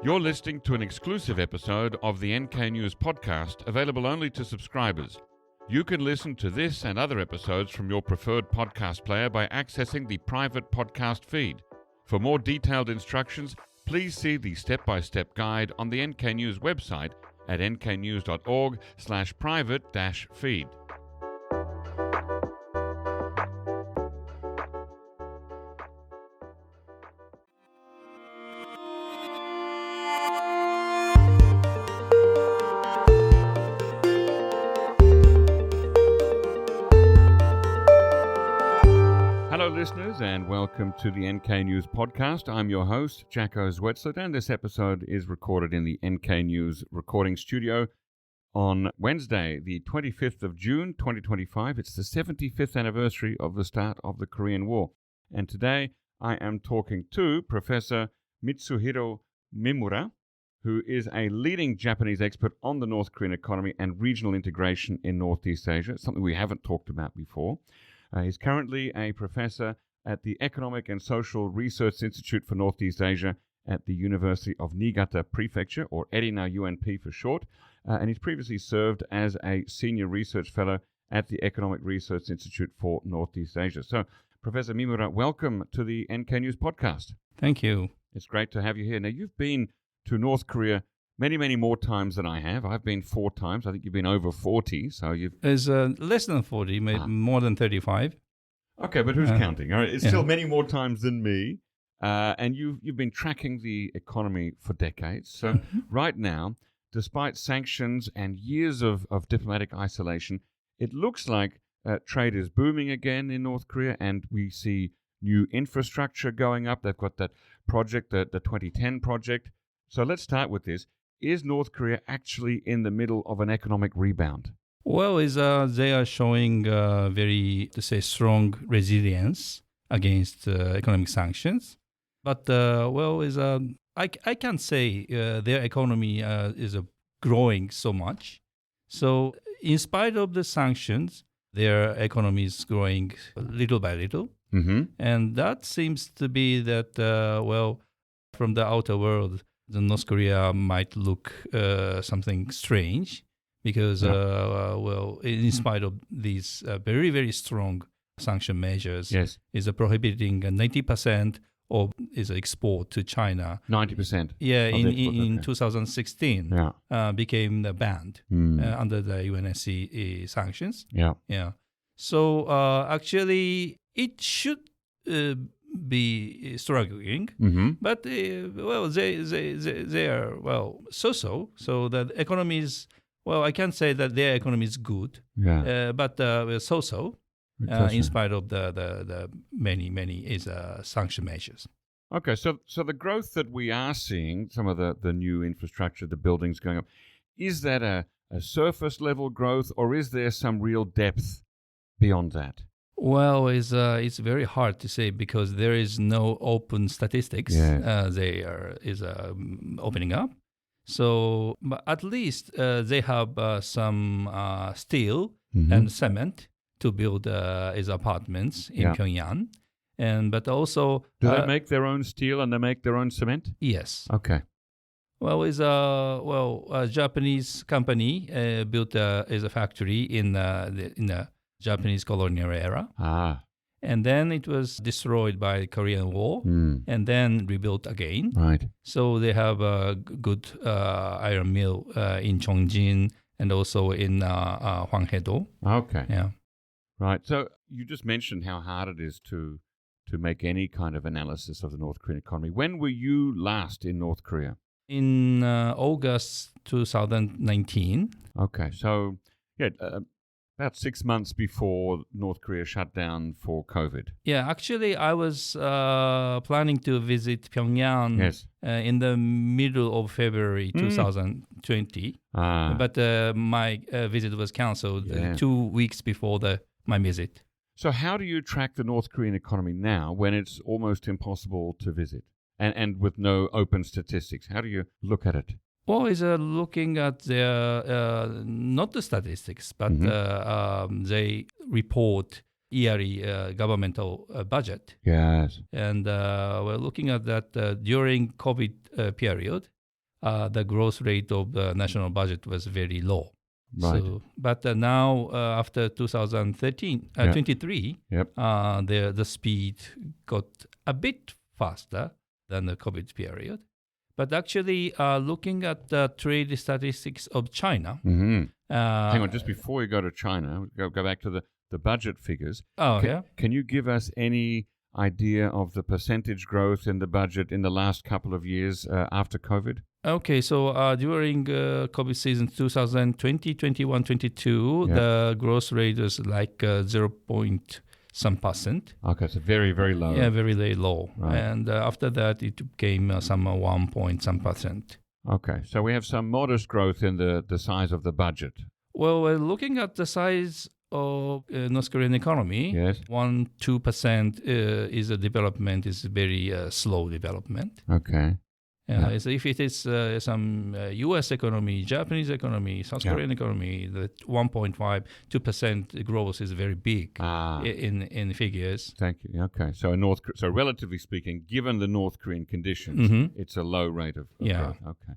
You're listening to an exclusive episode of the NK News podcast, available only to subscribers. You can listen to this and other episodes from your preferred podcast player by accessing the private podcast feed. For more detailed instructions, please see the step-by-step guide on the NK News website at nknews.org/private-feed. Hello listeners and welcome to the NK News podcast. I'm your host, Jacko Zwetsloot, and this episode is recorded in the NK News recording studio on Wednesday, the 25th of June, 2025. It's the 75th anniversary of the start of the Korean War. And today I am talking to Professor Mitsuhiro Mimura, who is a leading Japanese expert on the North Korean economy and regional integration in Northeast Asia, something we haven't talked about before. He's currently a professor at the Economic and Social Research Institute for Northeast Asia at the University of Niigata Prefecture, or ERINA UNP for short, and he's previously served as a senior research fellow at the Economic Research Institute for Northeast Asia. So, Professor Mimura, welcome to the NK News podcast. Thank you. It's great to have you here. Now, you've been to North Korea many more times than I have. I've been 4 times. I think you've been over 40. So you've... It's less than 40, more than 35. Okay, but who's counting? All right, it's still many more times than me. And you've been tracking the economy for decades. So right now, despite sanctions and years of diplomatic isolation, it looks like trade is booming again in North Korea, and we see new infrastructure going up. They've got that project, the 2010 project. So let's start with this. Is North Korea actually in the middle of an economic rebound? Well, they are showing very, to say, strong resilience against economic sanctions. But, I can't say their economy is growing so much. So in spite of the sanctions, their economy is growing little by little. Mm-hmm. And that seems to be that, from the outer world, the North Korea might look something strange because, in spite of these very, very strong sanction measures, is prohibiting 90% of its export to China. 90%? Yeah, in 2016 became banned under the UNSC sanctions. Yeah. So actually, it should be struggling, but they are so. So the economy is I can't say that their economy is good, but so. In spite of the many sanction measures. Okay, so the growth that we are seeing, some of the new infrastructure, the buildings going up, is that a surface level growth, or is there some real depth beyond that? Well, it's very hard to say because there is no open statistics. They are opening up. So, but at least they have some steel and cement to build his apartments in Pyongyang, but also do they make their own steel and they make their own cement? Yes. Okay. Well, a Japanese company built is a factory in the Japanese colonial era. And then it was destroyed by the Korean War and then rebuilt again. Right. So they have a good iron mill in Chongjin and also in Hwanghae-do. Okay. Yeah. Right. So you just mentioned how hard it is to make any kind of analysis of the North Korean economy. When were you last in North Korea? In August 2019. Okay. So, about 6 months before North Korea shut down for COVID. Yeah, actually, I was planning to visit Pyongyang in the middle of February 2020. But my visit was canceled 2 weeks before my visit. So how do you track the North Korean economy now when it's almost impossible to visit and with no open statistics? How do you look at it? Well, is looking at their, not the statistics, but they report yearly governmental budget. Yes. And we're looking at that during COVID period. the growth rate of the national budget was very low. Right. So, but now after 2013, 23, the speed got a bit faster than the COVID period. But actually, looking at the trade statistics of China. Hang on, just before you go to China, go back to the budget figures. Can you give us any idea of the percentage growth in the budget in the last couple of years after COVID? Okay, so during COVID season 2020, 21, 22, the growth rate was like 0. some percent. Okay, so very, very low. Yeah, very, very low. Right. And after that, it became some 1 some percent. Okay, so we have some modest growth in the size of the budget. Well, looking at the size of North Korean economy, 1-2% is a development, is very slow development. Okay. So if it is some U.S. economy, Japanese economy, South Korean economy, the 1.5-2% growth is very big in figures. Thank you. Okay, so so relatively speaking, given the North Korean conditions, it's a low rate of growth. Okay.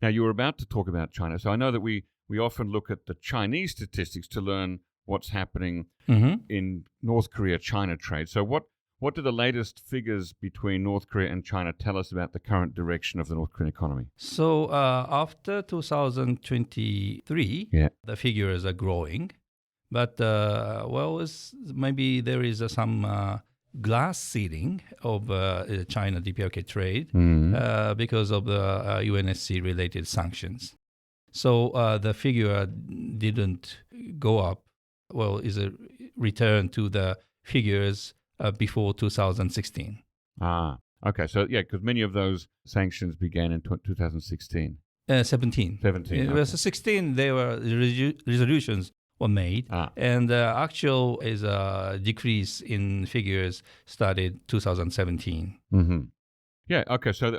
Now you were about to talk about China, so I know that we often look at the Chinese statistics to learn what's happening in North Korea-China trade. So what do the latest figures between North Korea and China tell us about the current direction of the North Korean economy? So after 2023, the figures are growing. But, maybe there is some glass ceiling of China DPRK trade because of the UNSC-related sanctions. So the figure didn't go up. Well, is a return to the figures before 2016. Okay. So, because many of those sanctions began in 2016. 17. It was 16, there were resolutions were made, and actual is a decrease in figures started 2017. Yeah, okay. So,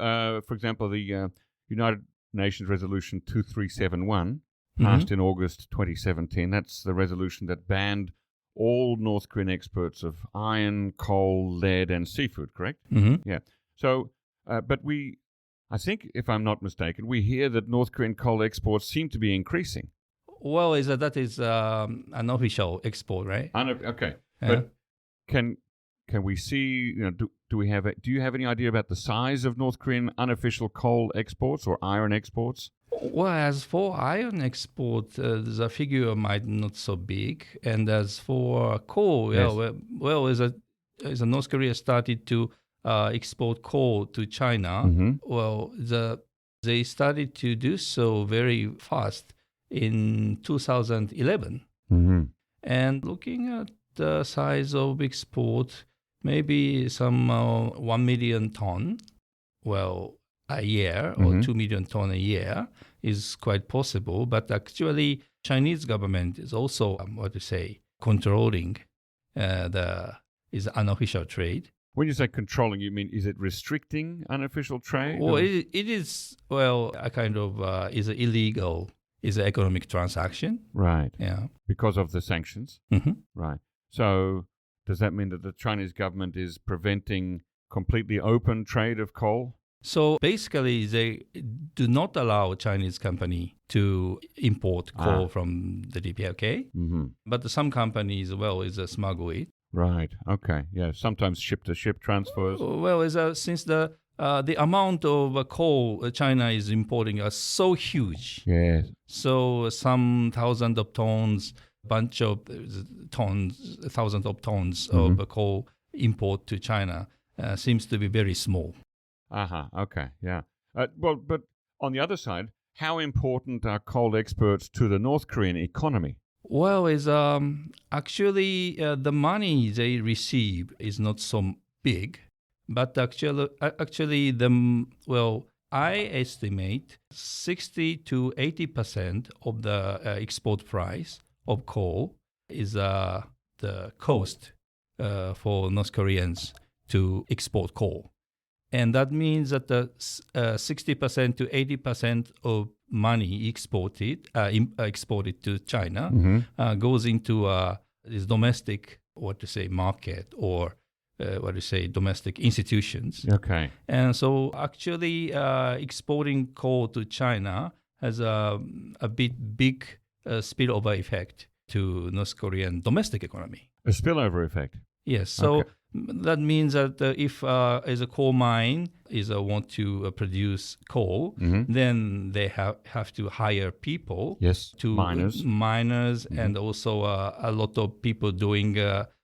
for example, the United Nations Resolution 2371 passed in August 2017. That's the resolution that banned all North Korean exports of iron, coal, lead, and seafood, correct? Yeah. So, but I think, if I'm not mistaken, we hear that North Korean coal exports seem to be increasing. Well, that is an official export, right? Okay. But can we see, do you have any idea about the size of North Korean unofficial coal exports or iron exports? Well, as for iron export, the figure might not so big, and as for coal, as North Korea started to export coal to China, they started to do so very fast in 2011. And looking at the size of export, maybe some 1 million ton, a year or 2 million ton a year is quite possible. But actually, Chinese government is also, controlling is unofficial trade. When you say controlling, you mean, is it restricting unofficial trade? Well, it is, a kind of, is illegal, is an economic transaction. Right. Yeah. Because of the sanctions? Right. So does that mean that the Chinese government is preventing completely open trade of coal? So basically, they do not allow Chinese company to import coal from the DPRK, but some companies, smuggle it. Right. Okay. Yeah. Sometimes ship-to-ship transfers. Well, since the amount of coal China is importing are so huge. Yes. So some thousands of tons, thousands of tons of coal import to China seems to be very small. Okay. Yeah. But on the other side, how important are coal exports to the North Korean economy? Well, actually the money they receive is not so big, but actually I estimate 60 to 80% of the export price of coal is the cost for North Koreans to export coal. And that means that the 60% to 80% of money exported to China goes into this domestic, market or domestic institutions. Okay. And so actually exporting coal to China has a big spillover effect to North Korean domestic economy. A spillover effect? Yes. So okay. That means that if as a coal mine want to produce coal, then they have to hire people. Yes, to miners and also a lot of people doing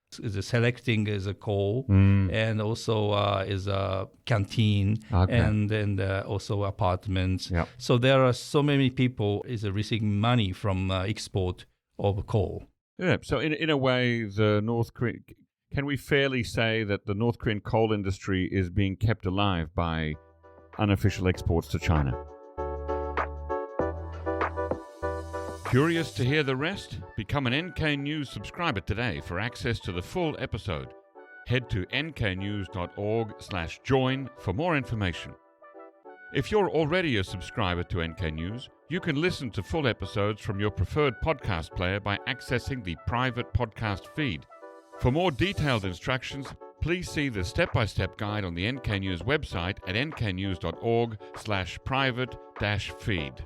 selecting as a coal and also is a canteen and also apartments. Yep. So there are so many people receiving money from export of coal. Yeah. So in a way, the North Korean, can we fairly say that the North Korean coal industry is being kept alive by unofficial exports to China? Curious to hear the rest? Become an NK News subscriber today for access to the full episode. Head to nknews.org/join for more information. If you're already a subscriber to NK News, you can listen to full episodes from your preferred podcast player by accessing the private podcast feed. For more detailed instructions, please see the step-by-step guide on the NK News website at nknews.org/private-feed.